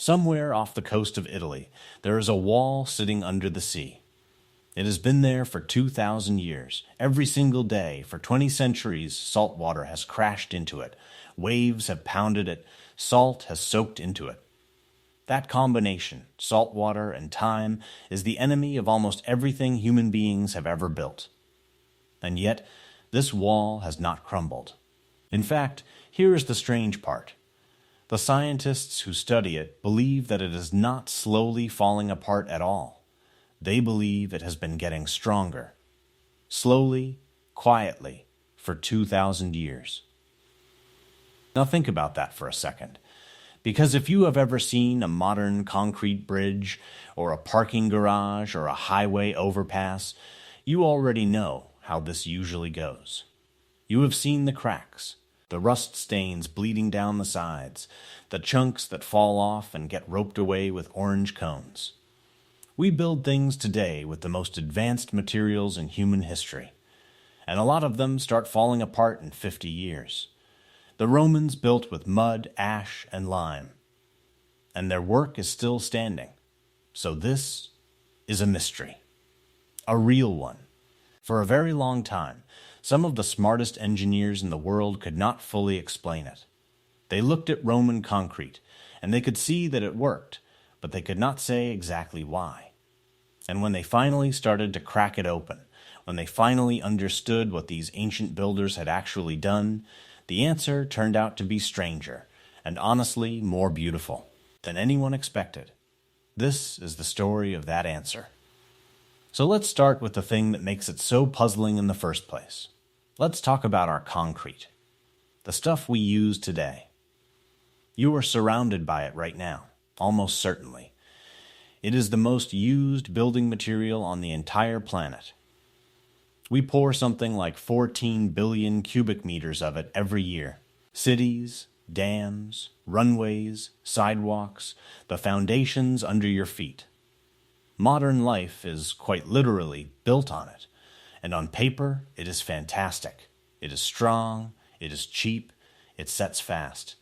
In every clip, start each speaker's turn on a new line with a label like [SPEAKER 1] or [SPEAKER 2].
[SPEAKER 1] Somewhere off the coast of Italy, there is a wall sitting under the sea. It has been there for 2,000 years. Every single day for 20 centuries, salt water has crashed into it. Waves have pounded it. Salt has soaked into it. That combination, salt water and time, is the enemy of almost everything human beings have ever built. And yet, this wall has not crumbled. In fact, here is the strange part. The scientists who study it believe that it is not slowly falling apart at all. They believe it has been getting stronger. Slowly, quietly, for 2,000 years. Now think about that for a second. Because if you have ever seen a modern concrete bridge, or a parking garage, or a highway overpass, you already know how this usually goes. You have seen the cracks, the rust stains bleeding down the sides, the chunks that fall off and get roped away with orange cones. We build things today with the most advanced materials in human history, and a lot of them start falling apart in 50 years. The Romans built with mud, ash, and lime, and their work is still standing. So this is a mystery, a real one. For a very long time, some of the smartest engineers in the world could not fully explain it. They looked at Roman concrete, and they could see that it worked, but they could not say exactly why. And when they finally started to crack it open, when they finally understood what these ancient builders had actually done, the answer turned out to be stranger, and honestly more beautiful, than anyone expected. This is the story of that answer. So let's start with the thing that makes it so puzzling in the first place. Let's talk about our concrete, the stuff we use today. You are surrounded by it right now, almost certainly. It is the most used building material on the entire planet. We pour something like 14 billion cubic meters of it every year. Cities, dams, runways, sidewalks, the foundations under your feet. Modern life is quite literally built on it, and on paper it is fantastic. It is strong, it is cheap, it sets fast.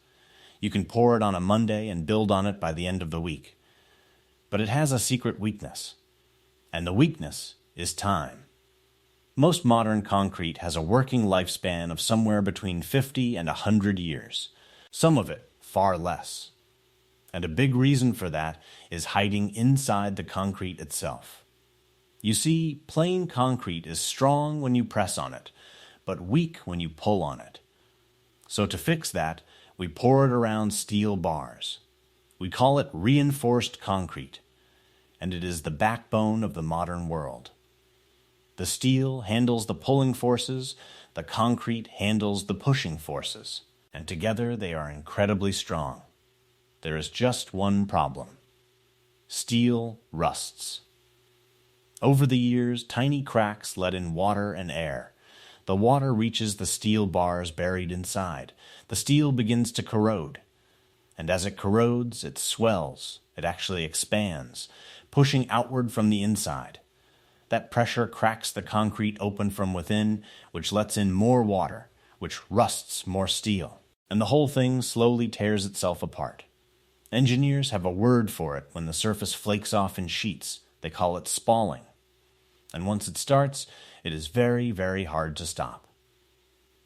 [SPEAKER 1] You can pour it on a Monday and build on it by the end of the week. But it has a secret weakness, and the weakness is time. Most modern concrete has a working lifespan of somewhere between 50 and 100 years, some of it far less. And a big reason for that is hiding inside the concrete itself. You see, plain concrete is strong when you press on it, but weak when you pull on it. So to fix that, we pour it around steel bars. We call it reinforced concrete, and it is the backbone of the modern world. The steel handles the pulling forces, the concrete handles the pushing forces, and together they are incredibly strong. There is just one problem. Steel rusts. Over the years, tiny cracks let in water and air. The water reaches the steel bars buried inside. The steel begins to corrode. And as it corrodes, it swells. It actually expands, pushing outward from the inside. That pressure cracks the concrete open from within, which lets in more water, which rusts more steel. And the whole thing slowly tears itself apart. Engineers have a word for it when the surface flakes off in sheets. They call it spalling. And once it starts, it is very, very hard to stop.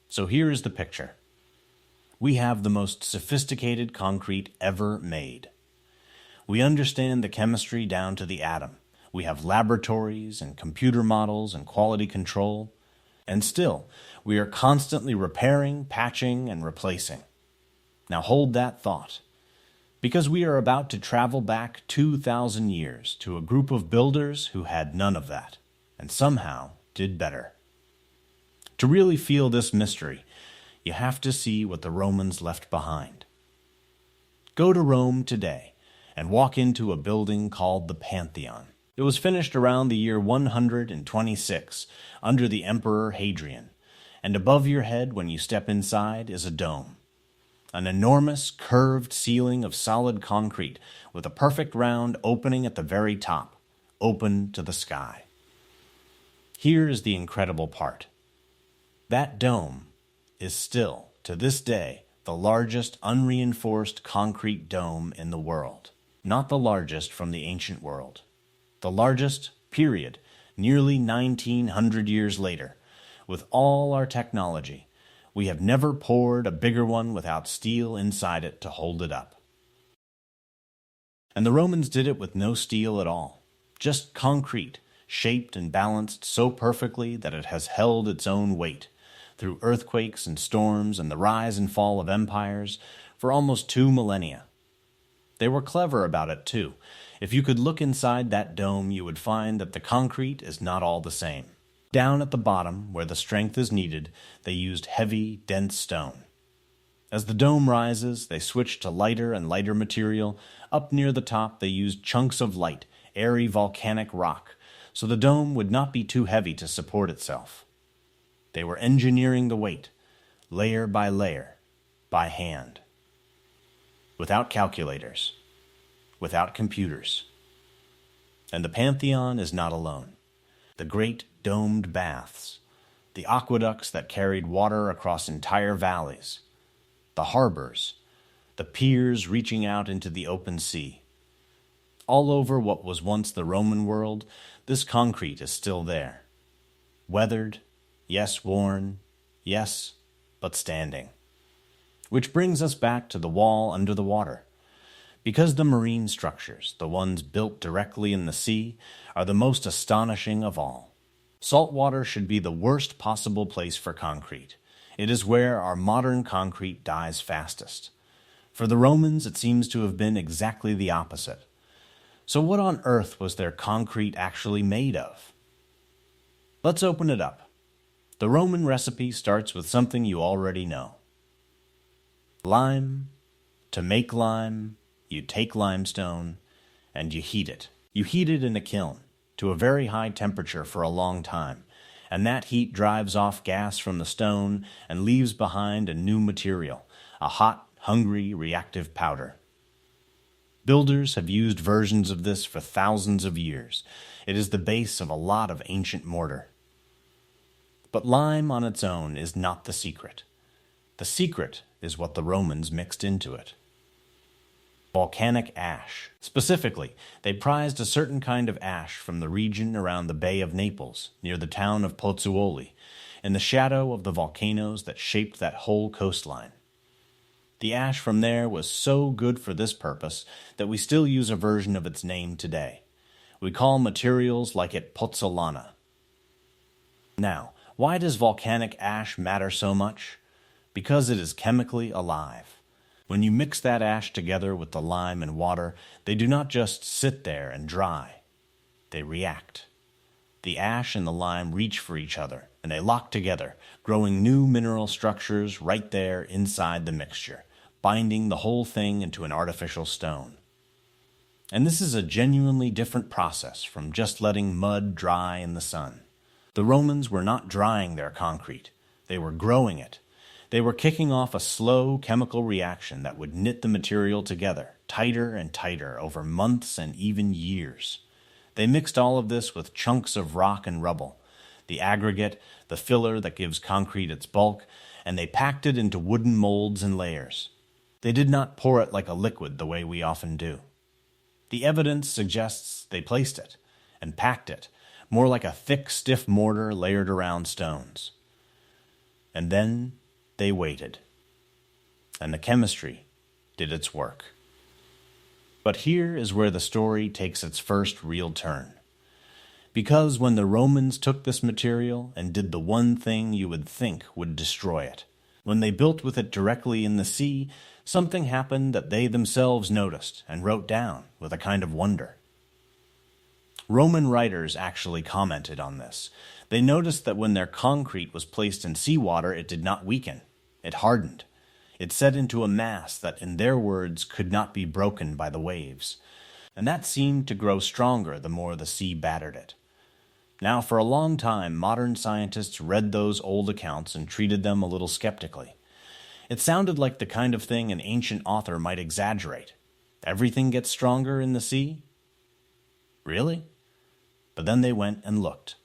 [SPEAKER 1] So here is the picture. We have the most sophisticated concrete ever made. We understand the chemistry down to the atom. We have laboratories and computer models and quality control. And still, we are constantly repairing, patching, and replacing. Now hold that thought. Because we are about to travel back 2,000 years to a group of builders who had none of that, and somehow did better. To really feel this mystery, you have to see what the Romans left behind. Go to Rome today and walk into a building called the Pantheon. It was finished around the year 126 under the Emperor Hadrian, and above your head when you step inside is a dome. An enormous curved ceiling of solid concrete with a perfect round opening at the very top, open to the sky. Here is the incredible part. That dome is still, to this day, the largest unreinforced concrete dome in the world. not the largest from the ancient world. The largest, period, nearly 1900 years later. With all our technology, we have never poured a bigger one without steel inside it to hold it up. And the Romans did it with no steel at all, just concrete, shaped and balanced so perfectly that it has held its own weight, through earthquakes and storms and the rise and fall of empires, for almost 2 millennia. They were clever about it, too. If you could look inside that dome, you would find that the concrete is not all the same. Down at the bottom, where the strength is needed, they used heavy, dense stone. As the dome rises, they switch to lighter and lighter material. Up near the top, they used chunks of light, airy volcanic rock, so the dome would not be too heavy to support itself. They were engineering the weight, layer by layer, by hand. Without calculators, without computers. And the Pantheon is not alone. The great domed baths, the aqueducts that carried water across entire valleys, the harbors, the piers reaching out into the open sea. All over what was once the Roman world, this concrete is still there. Weathered, yes, worn, yes, but standing. Which brings us back to the wall under the water. Because the marine structures, the ones built directly in the sea, are the most astonishing of all. Saltwater should be the worst possible place for concrete. It is where our modern concrete dies fastest. For the Romans, it seems to have been exactly the opposite. So what on earth was their concrete actually made of? Let's open it up. The Roman recipe starts with something you already know. Lime. To make lime, you take limestone and you heat it. You heat it in a kiln to a very high temperature for a long time, and that heat drives off gas from the stone and leaves behind a new material, a hot, hungry, reactive powder. Builders have used versions of this for thousands of years. It is the base of a lot of ancient mortar. But lime on its own is not the secret. The secret is what the Romans mixed into it. Volcanic ash. Specifically, they prized a certain kind of ash from the region around the Bay of Naples, near the town of Pozzuoli, in the shadow of the volcanoes that shaped that whole coastline. The ash from there was so good for this purpose that we still use a version of its name today. We call materials like it pozzolana. Now, why does volcanic ash matter so much? Because it is chemically alive. When you mix that ash together with the lime and water, they do not just sit there and dry. They react. The ash and the lime reach for each other, and they lock together, growing new mineral structures right there inside the mixture, binding the whole thing into an artificial stone. And this is a genuinely different process from just letting mud dry in the sun. The Romans were not drying their concrete. They were growing it. They were kicking off a slow chemical reaction that would knit the material together, tighter and tighter, over months and even years. They mixed all of this with chunks of rock and rubble, the aggregate, the filler that gives concrete its bulk, and they packed it into wooden molds and layers. They did not pour it like a liquid the way we often do. The evidence suggests they placed it and packed it, more like a thick, stiff mortar layered around stones. And then they waited, and the chemistry did its work. But here is where the story takes its first real turn. Because when the Romans took this material and did the one thing you would think would destroy it, when they built with it directly in the sea, something happened that they themselves noticed and wrote down with a kind of wonder. Roman writers actually commented on this. They noticed that when their concrete was placed in seawater, it did not weaken. It hardened. It set into a mass that, in their words, could not be broken by the waves. And that seemed to grow stronger the more the sea battered it. Now, for a long time, modern scientists read those old accounts and treated them a little skeptically. It sounded like the kind of thing an ancient author might exaggerate. Everything gets stronger in the sea? Really? But then they went and looked,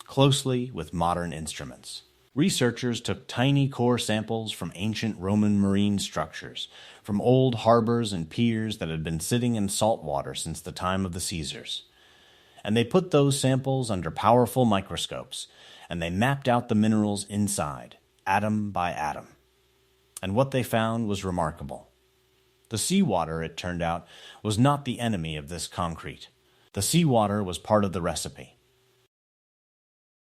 [SPEAKER 1] closely with modern instruments. Researchers took tiny core samples from ancient Roman marine structures, from old harbors and piers that had been sitting in saltwater since the time of the Caesars. And they put those samples under powerful microscopes, and they mapped out the minerals inside, atom by atom. And what they found was remarkable. The seawater, it turned out, was not the enemy of this concrete. The seawater was part of the recipe.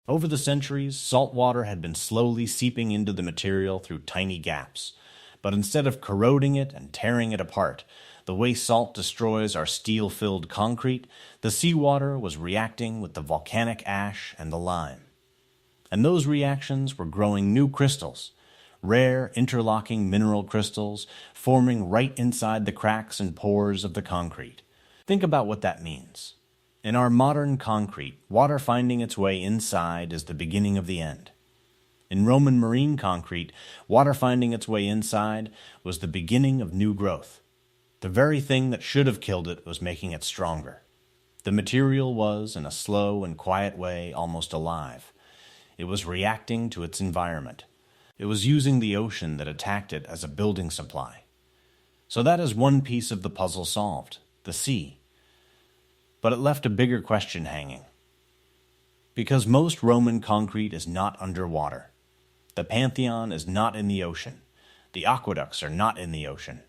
[SPEAKER 1] Over the centuries, salt water had been slowly seeping into the material through tiny gaps. But instead of corroding it and tearing it apart, the way salt destroys our steel-filled concrete, the seawater was reacting with the volcanic ash and the lime. And those reactions were growing new crystals, rare interlocking mineral crystals forming right inside the cracks and pores of the concrete. Think about what that means. In our modern concrete, water finding its way inside is the beginning of the end. In Roman marine concrete, water finding its way inside was the beginning of new growth. The very thing that should have killed it was making it stronger. The material was, in a slow and quiet way, almost alive. It was reacting to its environment. It was using the ocean that attacked it as a building supply. So that is one piece of the puzzle solved, the sea. But it left a bigger question hanging. Because most Roman concrete is not underwater. The Pantheon is not in the ocean. The aqueducts are not in the ocean.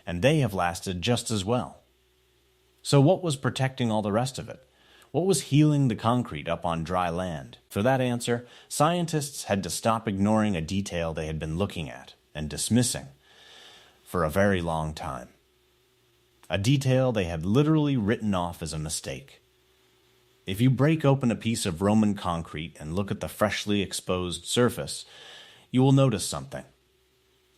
[SPEAKER 1] And they have lasted just as well. So what was protecting all the rest of it? What was healing the concrete up on dry land? For that answer, scientists had to stop ignoring a detail they had been looking at and dismissing for a very long time. A detail they had literally written off as a mistake. If you break open a piece of Roman concrete and look at the freshly exposed surface, you will notice something.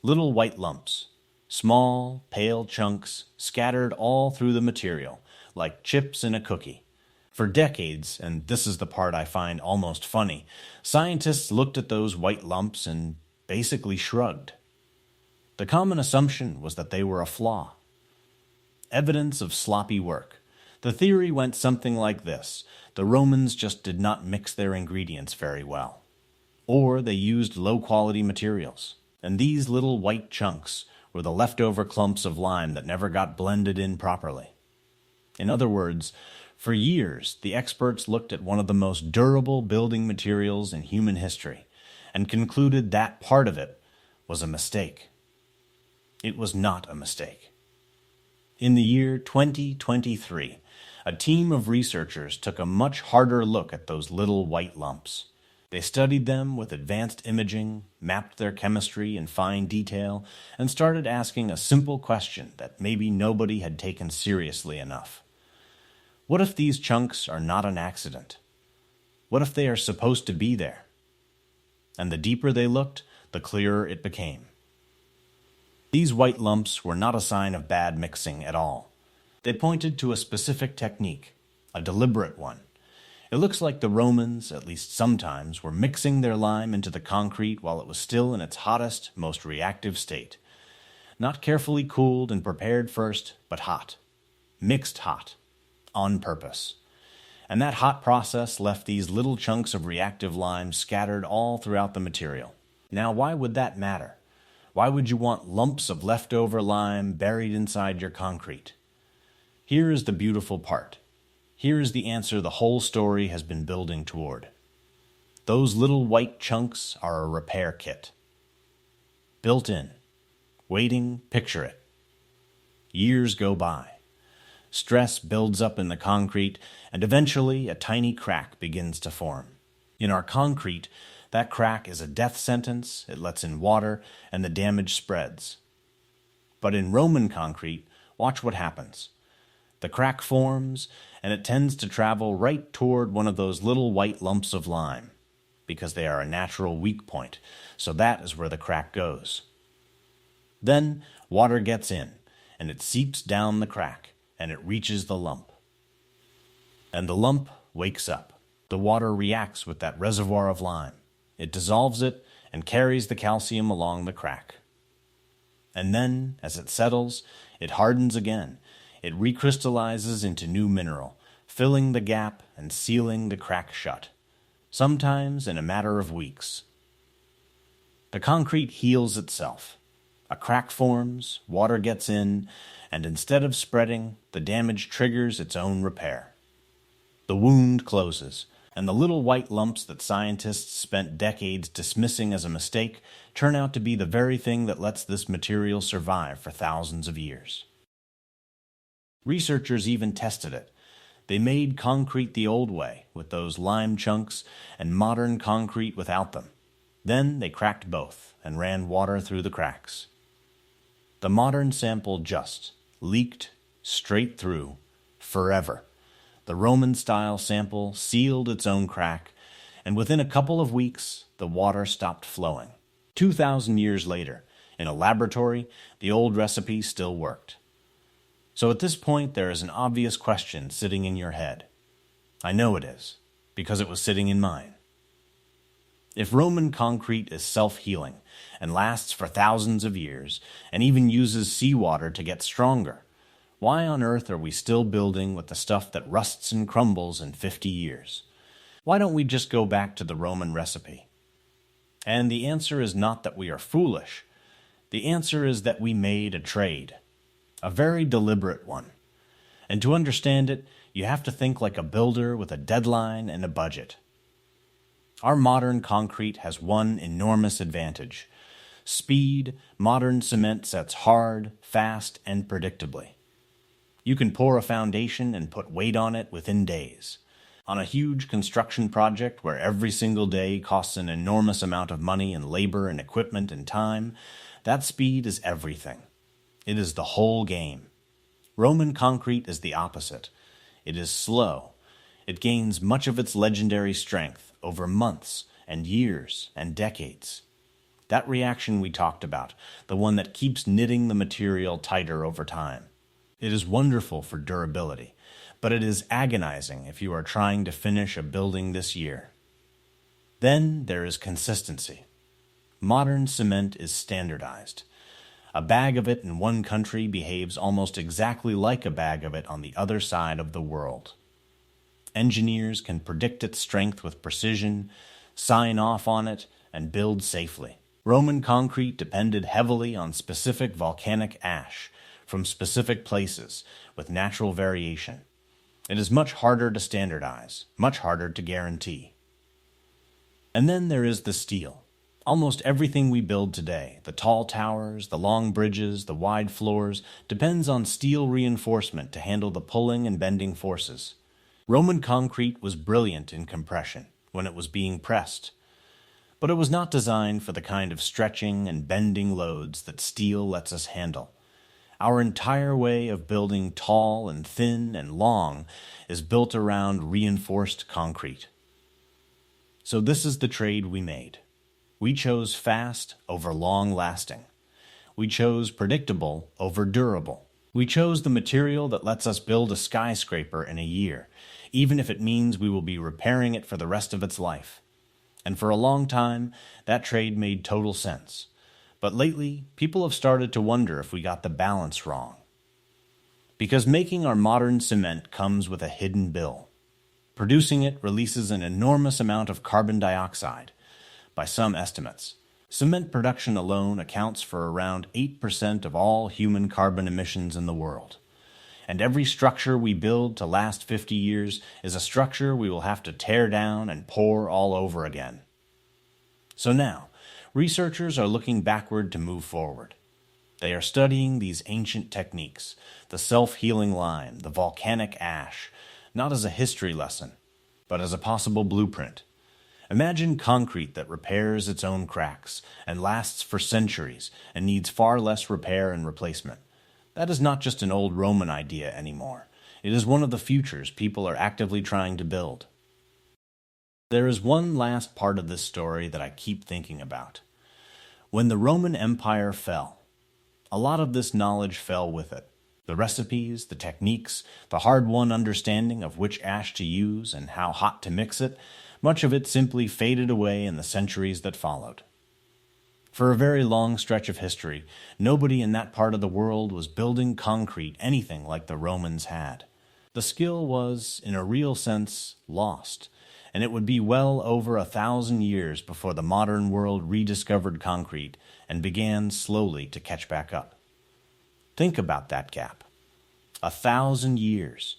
[SPEAKER 1] Little white lumps, small, pale chunks scattered all through the material, like chips in a cookie. For decades, and this is the part I find almost funny, scientists looked at those white lumps and basically shrugged. The common assumption was that they were a flaw. Evidence of sloppy work. The theory went something like this. The Romans just did not mix their ingredients very well. Or they used low-quality materials. And these little white chunks were the leftover clumps of lime that never got blended in properly. In other words, for years, the experts looked at one of the most durable building materials in human history and concluded that part of it was a mistake. It was not a mistake. In the year 2023, a team of researchers took a much harder look at those little white lumps. They studied them with advanced imaging, mapped their chemistry in fine detail, and started asking a simple question that maybe nobody had taken seriously enough. What if these chunks are not an accident? What if they are supposed to be there? And the deeper they looked, the clearer it became. These white lumps were not a sign of bad mixing at all. They pointed to a specific technique, a deliberate one. It looks like the Romans, at least sometimes, were mixing their lime into the concrete while it was still in its hottest, most reactive state. Not carefully cooled and prepared first, but hot. Mixed hot. On purpose. And that hot process left these little chunks of reactive lime scattered all throughout the material. Now, why would that matter? Why would you want lumps of leftover lime buried inside your concrete? Here is the beautiful part. Here is the answer the whole story has been building toward. Those little white chunks are a repair kit. Built in. Waiting, picture it. Years go by. Stress builds up in the concrete, and eventually a tiny crack begins to form. In our concrete, that crack is a death sentence, it lets in water, and the damage spreads. But in Roman concrete, watch what happens. The crack forms, and it tends to travel right toward one of those little white lumps of lime, because they are a natural weak point, so that is where the crack goes. Then water gets in, and it seeps down the crack, and it reaches the lump. And the lump wakes up. The water reacts with that reservoir of lime. It dissolves it and carries the calcium along the crack. And then, as it settles, it hardens again. It recrystallizes into new mineral, filling the gap and sealing the crack shut, sometimes in a matter of weeks. The concrete heals itself. A crack forms, water gets in, and instead of spreading, the damage triggers its own repair. The wound closes, and the little white lumps that scientists spent decades dismissing as a mistake turn out to be the very thing that lets this material survive for thousands of years. Researchers even tested it. They made concrete the old way, with those lime chunks, and modern concrete without them. Then they cracked both and ran water through the cracks. The modern sample just leaked straight through, forever. The Roman-style sample sealed its own crack, and within a couple of weeks, the water stopped flowing. 2,000 years later, in a laboratory, the old recipe still worked. So at this point, there is an obvious question sitting in your head. I know it is, because it was sitting in mine. If Roman concrete is self-healing and lasts for thousands of years, and even uses seawater to get stronger, why on earth are we still building with the stuff that rusts and crumbles in 50 years? Why don't we just go back to the Roman recipe? And the answer is not that we are foolish. The answer is that we made a trade. A very deliberate one. And to understand it, you have to think like a builder with a deadline and a budget. Our modern concrete has one enormous advantage. Speed. Modern cement sets hard, fast, and predictably. You can pour a foundation and put weight on it within days. On a huge construction project where every single day costs an enormous amount of money and labor and equipment and time, that speed is everything. It is the whole game. Roman concrete is the opposite. It is slow. It gains much of its legendary strength over months and years and decades. That reaction we talked about, the one that keeps knitting the material tighter over time. It is wonderful for durability, but it is agonizing if you are trying to finish a building this year. Then there is consistency. Modern cement is standardized. A bag of it in one country behaves almost exactly like a bag of it on the other side of the world. Engineers can predict its strength with precision, sign off on it, and build safely. Roman concrete depended heavily on specific volcanic ash from specific places with natural variation. It is much harder to standardize, much harder to guarantee. And then there is the steel. Almost everything we build today, the tall towers, the long bridges, the wide floors, depends on steel reinforcement to handle the pulling and bending forces. Roman concrete was brilliant in compression when it was being pressed, but it was not designed for the kind of stretching and bending loads that steel lets us handle. Our entire way of building tall and thin and long is built around reinforced concrete. So this is the trade we made. We chose fast over long-lasting. We chose predictable over durable. We chose the material that lets us build a skyscraper in a year, even if it means we will be repairing it for the rest of its life. And for a long time, that trade made total sense. But lately, people have started to wonder if we got the balance wrong. Because making our modern cement comes with a hidden bill. Producing it releases an enormous amount of carbon dioxide. By some estimates, cement production alone accounts for around 8% of all human carbon emissions in the world. And every structure we build to last 50 years is a structure we will have to tear down and pour all over again. So now, researchers are looking backward to move forward. They are studying these ancient techniques, the self-healing lime, the volcanic ash, not as a history lesson, but as a possible blueprint. Imagine concrete that repairs its own cracks and lasts for centuries and needs far less repair and replacement. That is not just an old Roman idea anymore. It is one of the futures people are actively trying to build. There is one last part of this story that I keep thinking about. When the Roman Empire fell, a lot of this knowledge fell with it. The recipes, the techniques, the hard-won understanding of which ash to use and how hot to mix it, much of it simply faded away in the centuries that followed. For a very long stretch of history, nobody in that part of the world was building concrete anything like the Romans had. The skill was, in a real sense, lost, and it would be well over 1,000 years before the modern world rediscovered concrete and began slowly to catch back up. Think about that gap. 1,000 years.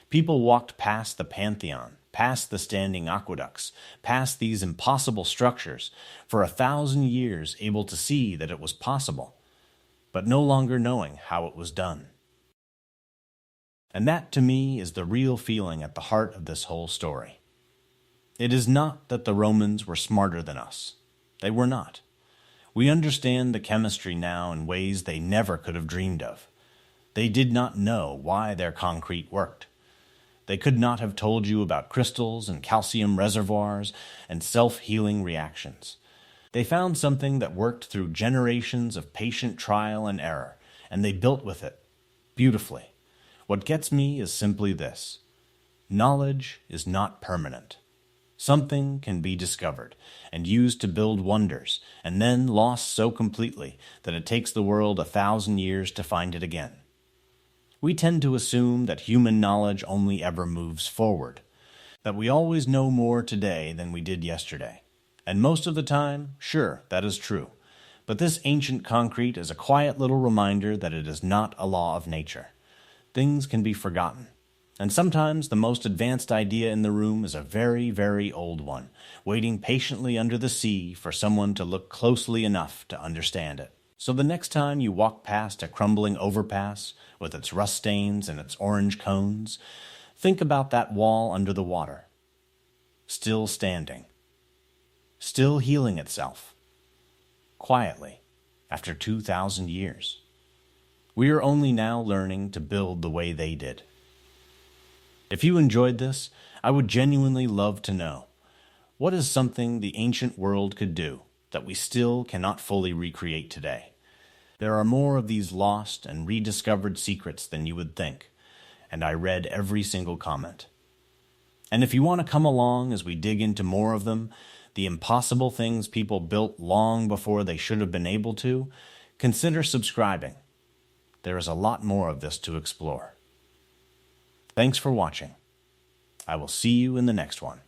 [SPEAKER 1] People walked past the Pantheon, past the standing aqueducts, past these impossible structures, for 1,000 years able to see that it was possible, but no longer knowing how it was done. And that, to me, is the real feeling at the heart of this whole story. It is not that the Romans were smarter than us. They were not. We understand the chemistry now in ways they never could have dreamed of. They did not know why their concrete worked. They could not have told you about crystals and calcium reservoirs and self-healing reactions. They found something that worked through generations of patient trial and error, and they built with it, beautifully. What gets me is simply this: knowledge is not permanent. Something can be discovered and used to build wonders, and then lost so completely that it takes the world 1,000 years to find it again. We tend to assume that human knowledge only ever moves forward, that we always know more today than we did yesterday. And most of the time, sure, that is true. But this ancient concrete is a quiet little reminder that it is not a law of nature. Things can be forgotten. And sometimes the most advanced idea in the room is a very, very old one, waiting patiently under the sea for someone to look closely enough to understand it. So the next time you walk past a crumbling overpass with its rust stains and its orange cones, think about that wall under the water. Still standing. Still healing itself. Quietly, after 2,000 years. We are only now learning to build the way they did. If you enjoyed this, I would genuinely love to know, what is something the ancient world could do that we still cannot fully recreate today? There are more of these lost and rediscovered secrets than you would think, and I read every single comment. And if you want to come along as we dig into more of them, the impossible things people built long before they should have been able to, consider subscribing. There is a lot more of this to explore. Thanks for watching. I will see you in the next one.